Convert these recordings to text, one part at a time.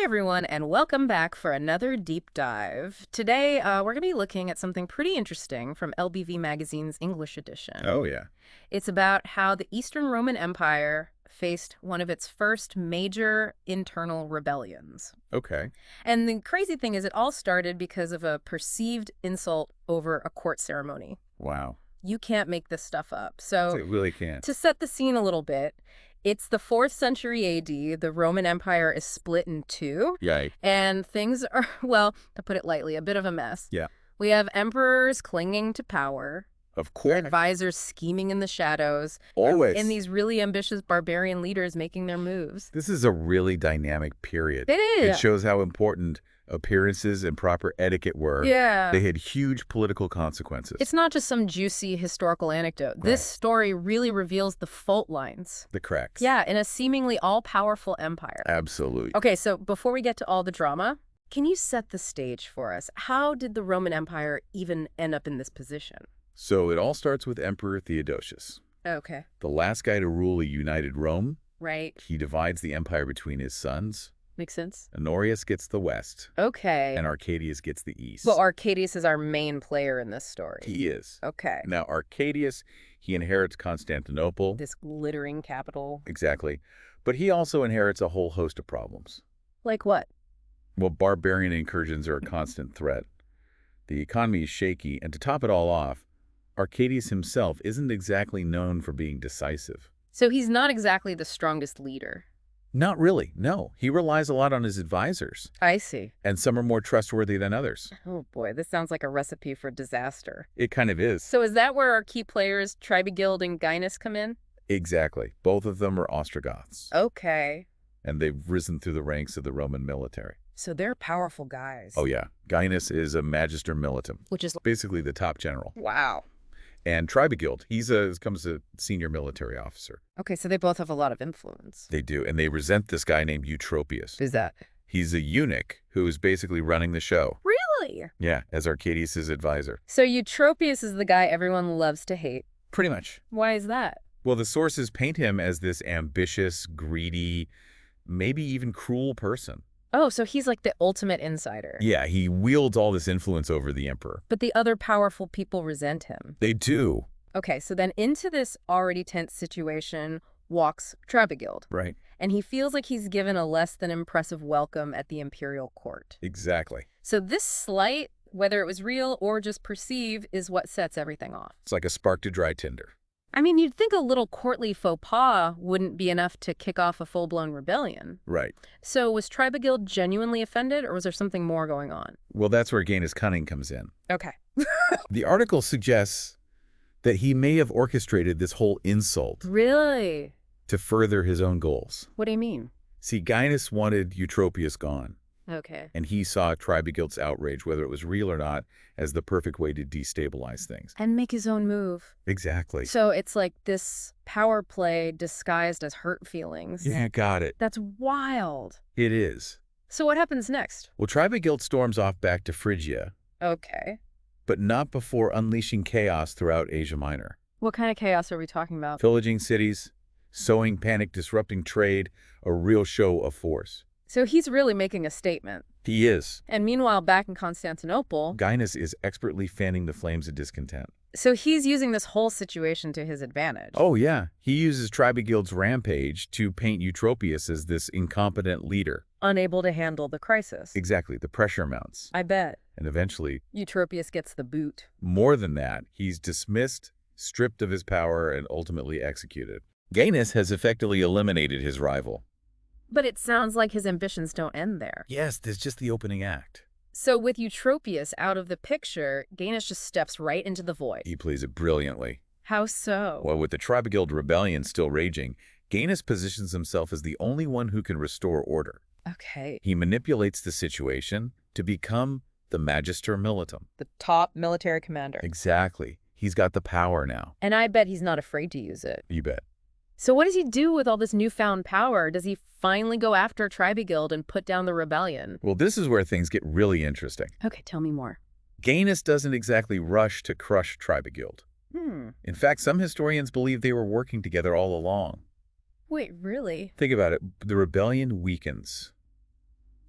Hey everyone, and welcome back for another deep dive. Today, we're going to be looking at something pretty interesting from LBV Magazine's English edition. Oh, yeah. It's about how the Eastern Roman Empire faced one of its first major internal rebellions. Okay. And the crazy thing is it all started because of a perceived insult over a court ceremony. Wow. You can't make this stuff up. So It really can't. to set the scene a little bit, it's the 4th century AD. The Roman Empire is split in two. Yay. And things are, well, to put it lightly, a bit of a mess. Yeah. We have emperors clinging to power, Of course. advisors scheming in the shadows, Always. and these really ambitious barbarian leaders making their moves. This is a really dynamic period. It is. It shows how important appearances and proper etiquette were. Yeah. They had huge political consequences. It's not just some juicy historical anecdote. This story really reveals the fault lines. The cracks. Yeah, in a seemingly all-powerful empire. Absolutely. Okay, so before we get to all the drama, can you set the stage for us? How did the Roman Empire even end up in this position? So it all starts with Emperor Theodosius, Okay. the last guy to rule a united Rome. Right. He divides the empire between his sons. Makes sense. Honorius gets the west, Okay. and Arcadius gets the east. But Arcadius is our main player in this story. He is. Okay. Now, Arcadius, he inherits Constantinople. This glittering capital. Exactly. But he also inherits a whole host of problems. Like what? Well, barbarian incursions are a constant threat. The economy is shaky, and to top it all off, Arcadius himself isn't exactly known for being decisive. So he's not exactly the strongest leader. Not really, no. He relies a lot on his advisors, I see. and some are more trustworthy than others. Oh boy, this sounds like a recipe for disaster. It kind of is. So is that where our key players, Tribigild and Gainas, come in? Exactly. Both of them are Ostrogoths, Okay. and they've risen through the ranks of the Roman military. So they're powerful guys. Oh, yeah. Gainas is a magister militum, Which is, basically the top general. wow. And Tribigild, becomes a senior military officer. Okay, so they both have a lot of influence. They do, and they resent this guy named Eutropius. Who's that? He's a eunuch who is basically running the show. Really? Yeah, as Arcadius' advisor. So Eutropius is the guy everyone loves to hate. Pretty much. Why is that? Well, the sources paint him as this ambitious, greedy, maybe even cruel person. Oh, so he's like the ultimate insider. Yeah, he wields all this influence over the emperor. But the other powerful people resent him. They do. Okay, so then into this already tense situation walks Tribigild. Right. And he feels like he's given a less than impressive welcome at the imperial court. Exactly. So this slight, whether it was real or just perceived, is what sets everything off. It's like a spark to dry tinder. I mean, you'd think a little courtly faux pas wouldn't be enough to kick off a full-blown rebellion. Right. So was Tribigild genuinely offended, or was there something more going on? Well, that's where Gainas' cunning comes in. Okay. The article suggests that he may have orchestrated this whole insult Really? to further his own goals. What do you mean? See, Gainas wanted Eutropius gone, Okay. and he saw Tribigild's outrage, whether it was real or not, as the perfect way to destabilize things. And make his own move. Exactly. So it's like this power play disguised as hurt feelings. Yeah, got it. That's wild. It is. So what happens next? Well, Tribigild storms off back to Phrygia, Okay. but not before unleashing chaos throughout Asia Minor. What kind of chaos are we talking about? Pillaging cities, sowing panic, disrupting trade, a real show of force. So he's really making a statement. He is. And meanwhile, back in Constantinople, Gainas is expertly fanning the flames of discontent. so he's using this whole situation to his advantage. Oh, yeah. He uses Tribigild's rampage to paint Eutropius as this incompetent leader. Unable to handle the crisis. Exactly. The pressure mounts. I bet. And eventually, Eutropius gets the boot. more than that, he's dismissed, stripped of his power, and ultimately executed. Gainas has effectively eliminated his rival. But it sounds like his ambitions don't end there. Yes, there's just the opening act. So with Eutropius out of the picture, Gainas just steps right into the void. He plays it brilliantly. How so? Well, with the Tribigild Rebellion still raging, Gainas positions himself as the only one who can restore order. Okay. He manipulates the situation to become the magister militum. The top military commander. Exactly. He's got the power now. And I bet he's not afraid to use it. You bet. So what does he do with all this newfound power? Does he finally go after Tribigild and put down the rebellion? Well, this is where things get really interesting. Okay, tell me more. Gainas doesn't exactly rush to crush Tribigild. In fact, some historians believe they were working together all along. Wait, really? Think about it. The rebellion weakens.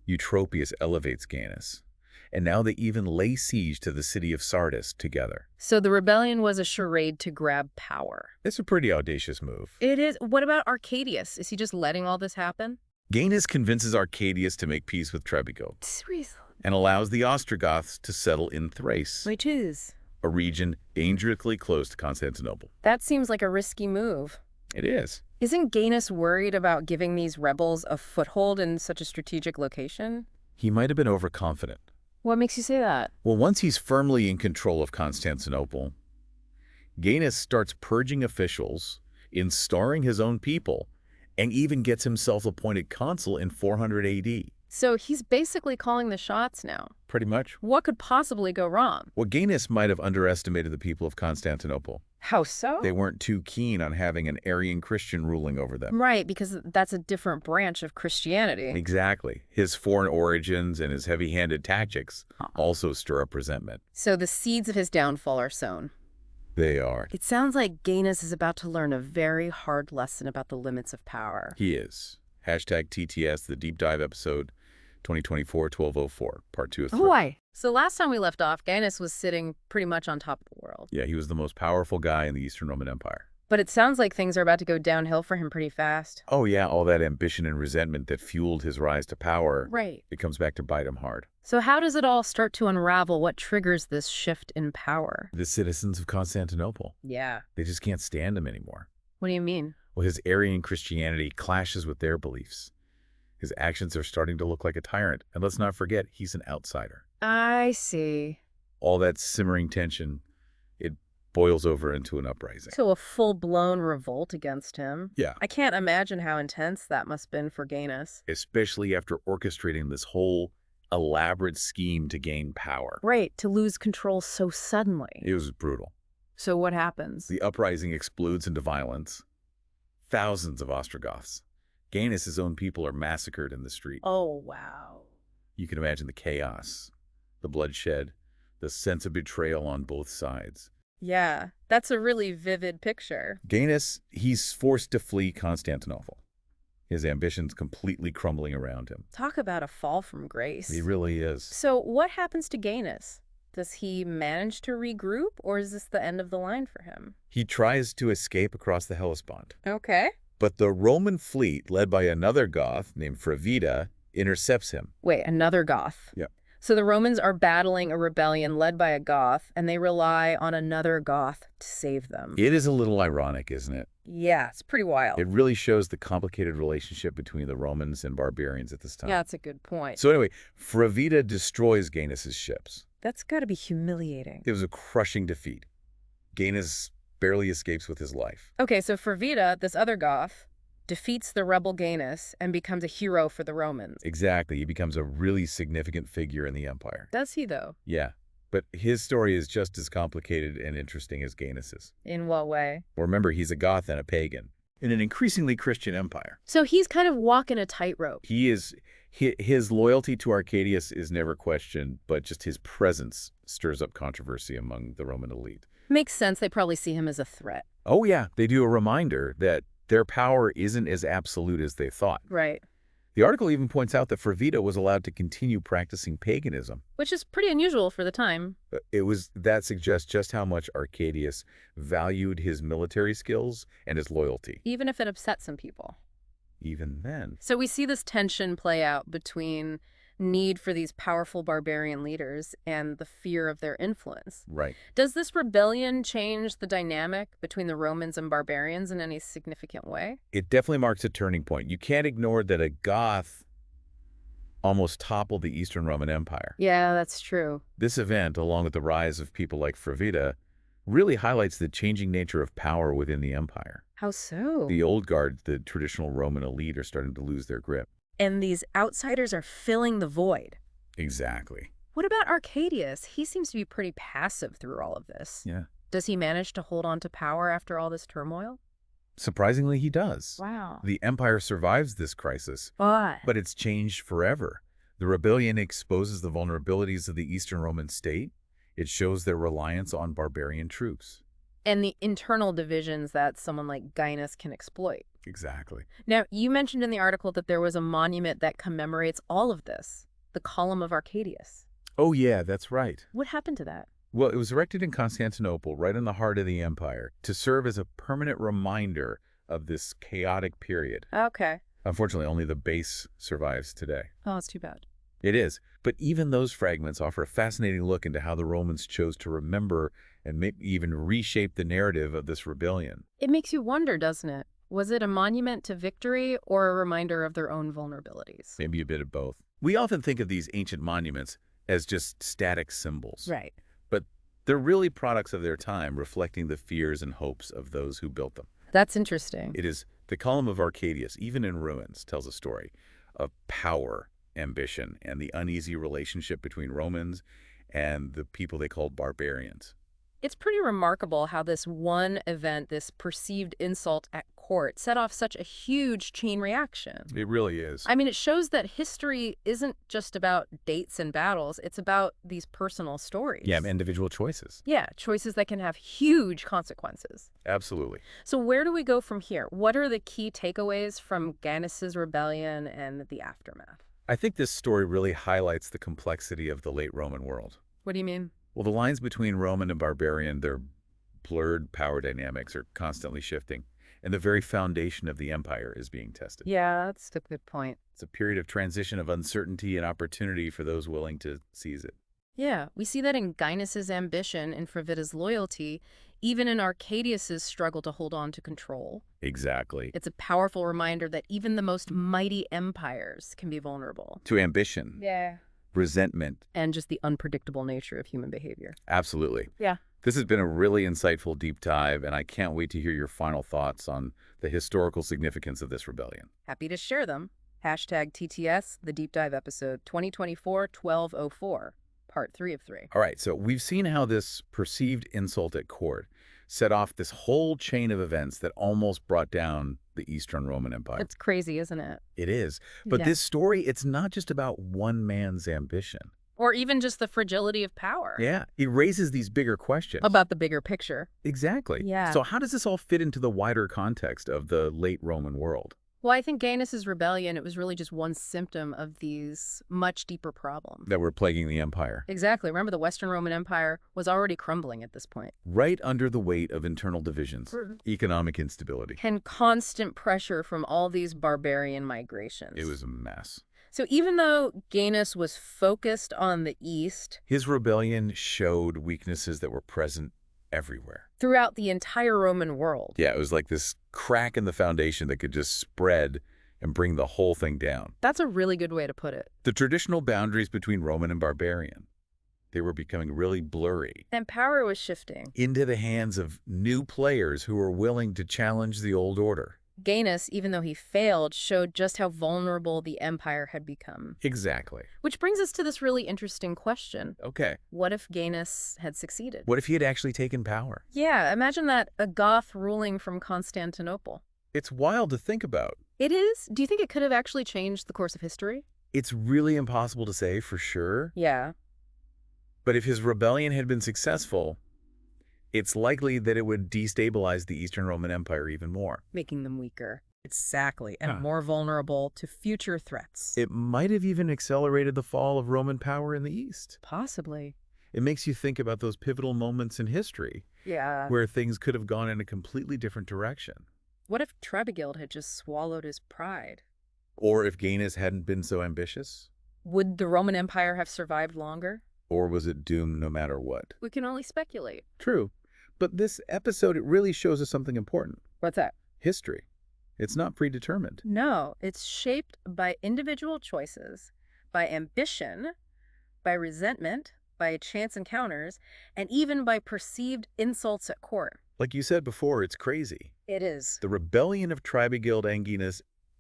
Eutropius elevates Gainas, and now they even lay siege to the city of Sardis together. So the rebellion was a charade to grab power. It's a pretty audacious move. It is. What about Arcadius? Is he just letting all this happen? Gainas convinces Arcadius to make peace with Tribigild Seriously? and allows the Ostrogoths to settle in Thrace, Which is? a region dangerously close to Constantinople. That seems like a risky move. It is. Isn't Gainas worried about giving these rebels a foothold in such a strategic location? He might have been overconfident. What makes you say that? Well, once he's firmly in control of Constantinople, Gainas starts purging officials, installing his own people, and even gets himself appointed consul in 400 AD. So he's basically calling the shots now. Pretty much. What could possibly go wrong? Well, Gainas might have underestimated the people of Constantinople. How so? They weren't too keen on having an Arian Christian ruling over them. Right, because that's a different branch of Christianity. Exactly. His foreign origins and his heavy-handed tactics also stir up resentment. So the seeds of his downfall are sown. They are. It sounds like Gainas is about to learn a very hard lesson about the limits of power. He is. Hashtag TTS, the deep dive episode 2024-1204, part 2 of 3. Why? So last time we left off, Gainas was sitting pretty much on top of the world. Yeah, he was the most powerful guy in the Eastern Roman Empire. But it sounds like things are about to go downhill for him pretty fast. Oh yeah, all that ambition and resentment that fueled his rise to power. Right. It comes back to bite him hard. So how does it all start to unravel? What triggers this shift in power? The citizens of Constantinople. Yeah. They just can't stand him anymore. What do you mean? Well, his Arian Christianity clashes with their beliefs. His actions are starting to look like a tyrant. And let's not forget, he's an outsider. I see. All that simmering tension, it boils over into an uprising. So a full-blown revolt against him. Yeah. I can't imagine how intense that must have been for Gainas. Especially after orchestrating this whole elaborate scheme to gain power. Right, to lose control so suddenly. It was brutal. So what happens? The uprising explodes into violence. Thousands of Ostrogoths. Gainas' own people are massacred in the street. Oh, wow. You can imagine the chaos, the bloodshed, the sense of betrayal on both sides. Yeah, that's a really vivid picture. Gainas, he's forced to flee Constantinople. His ambitions completely crumbling around him. Talk about a fall from grace. He really is. So what happens to Gainas? Does he manage to regroup, or is this the end of the line for him? He tries to escape across the Hellespont. Okay. But the Roman fleet, led by another Goth named Frevita, intercepts him. Wait, another Goth? Yep. So the Romans are battling a rebellion led by a Goth, and they rely on another Goth to save them. It is a little ironic, isn't it? Yeah, it's pretty wild. It really shows the complicated relationship between the Romans and barbarians at this time. Yeah, that's a good point. So anyway, Frevita destroys Gainas' ships. That's got to be humiliating. It was a crushing defeat. Gainas barely escapes with his life. Okay, so Frevita, this other Goth, defeats the rebel Gainas and becomes a hero for the Romans. Exactly. He becomes a really significant figure in the empire. Does he, though? Yeah. But his story is just as complicated and interesting as Gainas'. In what way? Remember, he's a Goth and a pagan in an increasingly Christian empire. So he's kind of walking a tightrope. His loyalty to Arcadius is never questioned, but just his presence stirs up controversy among the Roman elite. Makes sense. They probably see him as a threat. Oh yeah, they do a reminder that their power isn't as absolute as they thought. Right. The article even points out that Frevita was allowed to continue practicing paganism. Which is pretty unusual for the time. That suggests just how much Arcadius valued his military skills and his loyalty. Even if it upset some people. Even then. So we see this tension play out between need for these powerful barbarian leaders and the fear of their influence. Right. Does this rebellion change the dynamic between the Romans and barbarians in any significant way? It definitely marks a turning point. You can't ignore that a Goth almost toppled the Eastern Roman Empire. Yeah, that's true. This event, along with the rise of people like Frevita, really highlights the changing nature of power within the empire. How so? The old guard, the traditional Roman elite, are starting to lose their grip. And these outsiders are filling the void. Exactly. What about Arcadius? He seems to be pretty passive through all of this. Yeah. Does he manage to hold on to power after all this turmoil? Surprisingly, he does. Wow. The empire survives this crisis, But but it's changed forever. The rebellion exposes the vulnerabilities of the Eastern Roman state. It shows their reliance on barbarian troops. and the internal divisions that someone like Gainas can exploit. Exactly. Now, you mentioned in the article that there was a monument that commemorates all of this, the Column of Arcadius. Oh, yeah, that's right. What happened to that? Well, it was erected in Constantinople, right in the heart of the empire, to serve as a permanent reminder of this chaotic period. Okay. Unfortunately, only the base survives today. Oh, it's too bad. It is. But even those fragments offer a fascinating look into how the Romans chose to remember and maybe even reshape the narrative of this rebellion. It makes you wonder, doesn't it? Was it a monument to victory or a reminder of their own vulnerabilities? Maybe a bit of both. We often think of these ancient monuments as just static symbols. Right. But they're really products of their time, reflecting the fears and hopes of those who built them. That's interesting. It is the Column of Arcadius, even in ruins, tells a story of power, ambition, and the uneasy relationship between Romans and the people they called barbarians. It's pretty remarkable how this one event, this perceived insult at court, set off such a huge chain reaction. It really is. I mean, it shows that history isn't just about dates and battles. It's about these personal stories. Yeah, individual choices. Yeah, choices that can have huge consequences. Absolutely. So where do we go from here? What are the key takeaways from Gainas' rebellion and the aftermath? I think this story really highlights the complexity of the late Roman world. What do you mean? Well, the lines between Roman and barbarian, their blurred power dynamics are constantly shifting, and the very foundation of the empire is being tested. Yeah, that's a good point. It's a period of transition of uncertainty and opportunity for those willing to seize it. Yeah, we see that in Gainas' ambition and Fravida's loyalty, even in Arcadius' struggle to hold on to control. Exactly. It's a powerful reminder that even the most mighty empires can be vulnerable. To ambition. Yeah. Resentment. And just the unpredictable nature of human behavior. Absolutely. Yeah. This has been a really insightful deep dive, and I can't wait to hear your final thoughts on the historical significance of this rebellion. Happy to share them. Hashtag TTS, the deep dive episode 2024-1204, part 3 of 3. All right, so we've seen how this perceived insult at court set off this whole chain of events that almost brought down the Eastern Roman Empire. It's crazy, isn't it? It is. But Yeah. this story, it's not just about one man's ambition. Or even just the fragility of power. Yeah, it raises these bigger questions. About the bigger picture. Exactly. Yeah. So how does this all fit into the wider context of the late Roman world? Well, I think Gainas' rebellion, it was really just one symptom of these much deeper problems. That were plaguing the empire. Exactly. Remember, the Western Roman Empire was already crumbling at this point. Right under the weight of internal divisions, economic instability. And constant pressure from all these barbarian migrations. It was a mess. So even though Gainas was focused on the East, His rebellion showed weaknesses that were present everywhere. throughout the entire Roman world. Yeah, it was like this crack in the foundation that could just spread and bring the whole thing down. That's a really good way to put it. The traditional boundaries between Roman and barbarian, they were becoming really blurry And power was shifting. into the hands of new players who were willing to challenge the old order. Gainas, even though he failed, showed just how vulnerable the empire had become. Exactly. Which brings us to this really interesting question. Okay. What if Gainas had succeeded? What if he had actually taken power? Yeah, imagine that, a Goth ruling from Constantinople. It's wild to think about. It is? Do you think it could have actually changed the course of history? It's really impossible to say for sure. Yeah. But if his rebellion had been successful, it's likely that it would destabilize the Eastern Roman Empire even more. Making them weaker. Exactly, and Huh. more vulnerable to future threats. It might have even accelerated the fall of Roman power in the East. Possibly. It makes you think about those pivotal moments in history Yeah. where things could have gone in a completely different direction. What if Tribigild had just swallowed his pride? Or if Gainas hadn't been so ambitious? Would the Roman Empire have survived longer? Or was it doomed no matter what? We can only speculate. True. But this episode, it really shows us something important. What's that? History. It's not predetermined. No, it's shaped by individual choices, by ambition, by resentment, by chance encounters, and even by perceived insults at court. Like you said before, it's crazy. It is. The rebellion of Tribigild Rebellion,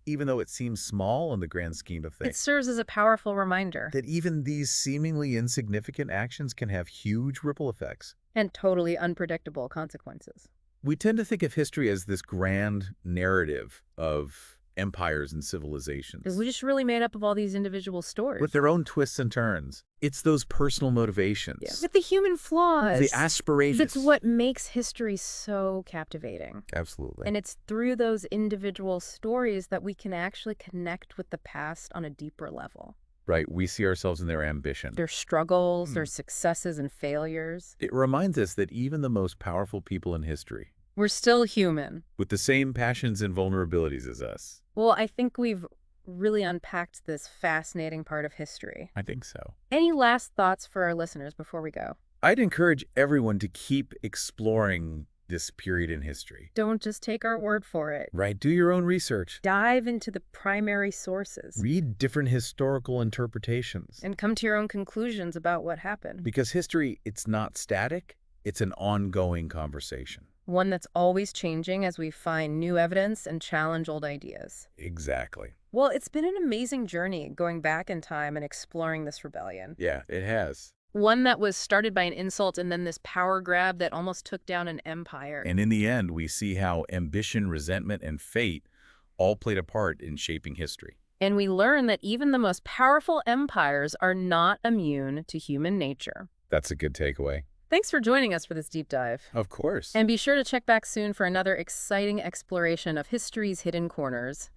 even though it seems small in the grand scheme of It things, serves as a powerful reminder. that even these seemingly insignificant actions can have huge ripple effects. And totally unpredictable consequences. We tend to think of history as this grand narrative of empires and civilizations. We just really made up of all these individual stories. With their own twists and turns. It's those personal motivations. Yeah, with the human flaws. The aspirations. That's what makes history so captivating. Absolutely. And it's through those individual stories that we can actually connect with the past on a deeper level. Right, we see ourselves in their ambition. Their struggles, their successes and failures. It reminds us that even the most powerful people in history, we're still human. with the same passions and vulnerabilities as us. Well, I think we've really unpacked this fascinating part of history. I think so. Any last thoughts for our listeners before we go? I'd encourage everyone to keep exploring this period in history. Don't just take our word for it. Right, do your own research. Dive into the primary sources. Read different historical interpretations. And come to your own conclusions about what happened. Because history, it's not static, it's an ongoing conversation. One that's always changing as we find new evidence and challenge old ideas. Exactly. Well, it's been an amazing journey going back in time and exploring this rebellion. Yeah, it has. One that was started by an insult and then this power grab that almost took down an empire. And in the end, we see how ambition, resentment, and fate all played a part in shaping history. And we learn that even the most powerful empires are not immune to human nature. That's a good takeaway. Thanks for joining us for this deep dive. Of course. And be sure to check back soon for another exciting exploration of history's hidden corners.